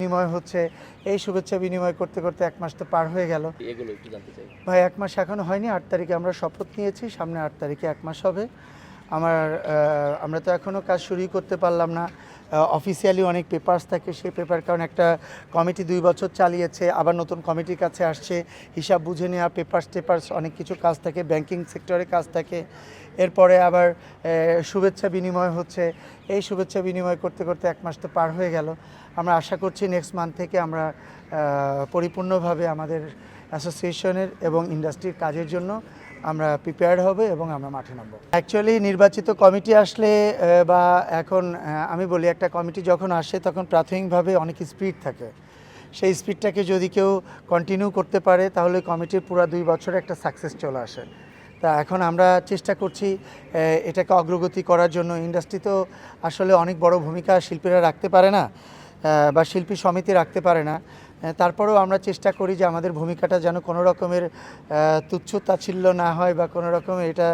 বিনিময় হচ্ছে। এই শুভেচ্ছা বিনিময় করতে করতে 1 মাস তো পার হয়ে গেল। এগুলো একটু জানতে চাই ভাই 1 মাস এখনো হয়নি। 8 তারিখে আমরা শপথ নিয়েছি, সামনে 8 তারিখে 1 মাস হবে। আমরা তো এখনও কাজ শুরুই করতে পারলাম না। অফিসিয়ালি অনেক পেপারস থাকে, সেই পেপার কারণ একটা কমিটি 2 বছর চালিয়েছে, আবার নতুন কমিটির কাছে আসছে, হিসাব বুঝে নেওয়া, পেপারস অনেক কিছু কাজ থাকে, ব্যাংকিং সেক্টরে কাজ থাকে। এরপরে আবার শুভেচ্ছা বিনিময় হচ্ছে। এই শুভেচ্ছা বিনিময় করতে করতে 1 মাস তো পার হয়ে গেল। আমরা আশা করছি নেক্সট মান্থ থেকে আমরা পরিপূর্ণভাবে আমাদের অ্যাসোসিয়েশনের এবং ইন্ডাস্ট্রির কাজের জন্য আমরা প্রিপেয়ার্ড হবে এবং আমরা মাঠে নামবো। অ্যাকচুয়ালি নির্বাচিত কমিটি আসলে বা এখন আমি বলি, একটা কমিটি যখন আসে তখন প্রাথমিকভাবে অনেক স্পিড থাকে। সেই স্পিডটাকে যদি কেউ কন্টিনিউ করতে পারে তাহলে কমিটির পুরো 2 বছরে একটা সাকসেস চলে আসে। তা এখন আমরা চেষ্টা করছি এটাকে অগ্রগতি করার জন্য। ইন্ডাস্ট্রি তো আসলে অনেক বড় ভূমিকা শিল্পীরা রাখতে পারে না, বা শিল্পী সমিতি রাখতে পারে না। তারপরেও আমরা চেষ্টা করি যে আমাদের ভূমিকাটা যেন কোনো রকমের তুচ্ছ তাচ্ছিল্য না হয়, বা কোনো রকমের এটা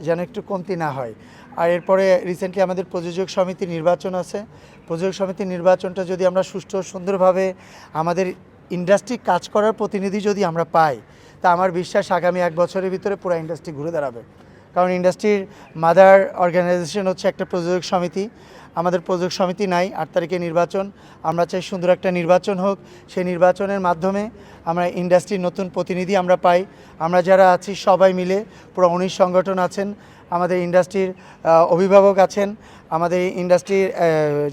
যেন একটু কমতি না হয়। আর এরপরে রিসেন্টলি আমাদের প্রযোজক সমিতির নির্বাচন আছে। প্রযোজক সমিতির নির্বাচনটা যদি আমরা সুষ্ঠু সুন্দরভাবে আমাদের ইন্ডাস্ট্রি কাজ করার প্রতিনিধি যদি আমরা পাই, তা আমার বিশ্বাস আগামী 1 বছরের ভিতরে পুরো ইন্ডাস্ট্রি ঘুরে দাঁড়াবে। কারণ ইন্ডাস্ট্রির মাদার অর্গানাইজেশন হচ্ছে একটা প্রযোজক সমিতি। আমাদের প্রযোজক সমিতি নাই। 8 তারিখে নির্বাচন, আমরা চাই সুন্দর একটা নির্বাচন হোক। সেই নির্বাচনের মাধ্যমে আমরা ইন্ডাস্ট্রির নতুন প্রতিনিধি আমরা পাই। আমরা যারা আছি সবাই মিলে, পুরো 19 সংগঠন আছেন, আমাদের ইন্ডাস্ট্রির অভিভাবক আছেন, আমাদের ইন্ডাস্ট্রির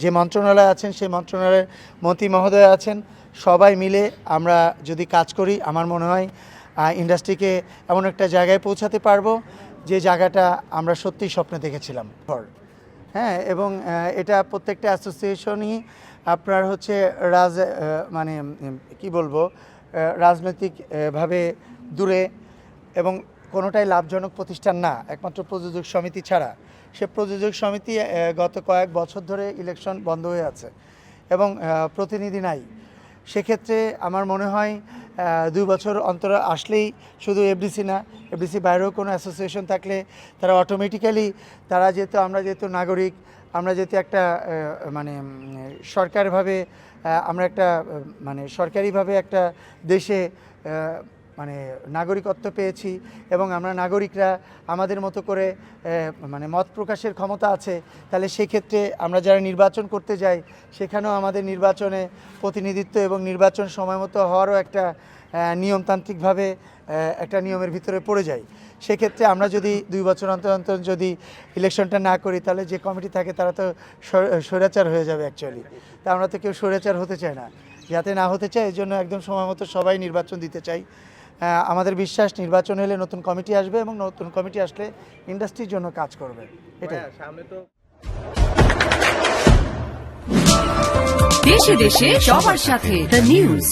যে মন্ত্রণালয় আছেন সেই মন্ত্রণালয়ের মন্ত্রী মহোদয় আছেন, সবাই মিলে আমরা যদি কাজ করি আমার মনে হয় ইন্ডাস্ট্রিকে এমন একটা জায়গায় পৌঁছাতে পারবো যে জায়গাটা আমরা সত্যিই স্বপ্নে দেখেছিলাম। হ্যাঁ, এবং এটা প্রত্যেকটা অ্যাসোসিয়েশনই আপনার হচ্ছে মানে কি বলবো, রাজনৈতিকভাবে দূরে এবং কোনোটাই লাভজনক প্রতিষ্ঠান না, একমাত্র প্রযোজক সমিতি ছাড়া। সে প্রযোজক সমিতি গত কয়েক বছর ধরে ইলেকশন বন্ধ হয়ে আছে এবং প্রতিনিধি নাই। সেক্ষেত্রে আমার মনে হয় 2 বছর অন্তর আসলেই শুধু এফডিসি না, এফডিসি বাইরেও কোনো অ্যাসোসিয়েশন থাকলে তারা অটোমেটিক্যালি, আমরা যেহেতু নাগরিক, আমরা যেহেতু একটা মানে সরকারিভাবে আমরা একটা মানে সরকারিভাবে একটা দেশে মানে নাগরিকত্ব পেয়েছি এবং আমরা নাগরিকরা আমাদের মতো করে মানে মত প্রকাশের ক্ষমতা আছে। তাহলে সেক্ষেত্রে আমরা যারা নির্বাচন করতে যাই সেখানেও আমাদের নির্বাচনে প্রতিনিধিত্ব এবং নির্বাচন সময় মতো হওয়ারও একটা নিয়মতান্ত্রিকভাবে একটা নিয়মের ভিতরে পড়ে যাই। সেক্ষেত্রে আমরা যদি 2 বছর অন্তর অন্তর যদি ইলেকশনটা না করি তাহলে যে কমিটি থাকে তারা তো স্বৈরাচার হয়ে যাবে অ্যাকচুয়ালি। তা আমরা তো কেউ স্বৈরাচার হতে চাই না, যাতে না হতে চাই এই জন্য একদম সময় মতো সবাই নির্বাচন দিতে চাই। আমাদের বিশ্বাস নির্বাচন হলে নতুন কমিটি আসবে এবং নতুন কমিটি আসলে ইন্ডাস্ট্রির জন্য কাজ করবে। এটা দেশে দেশে সবার সাথে দ্য নিউজ।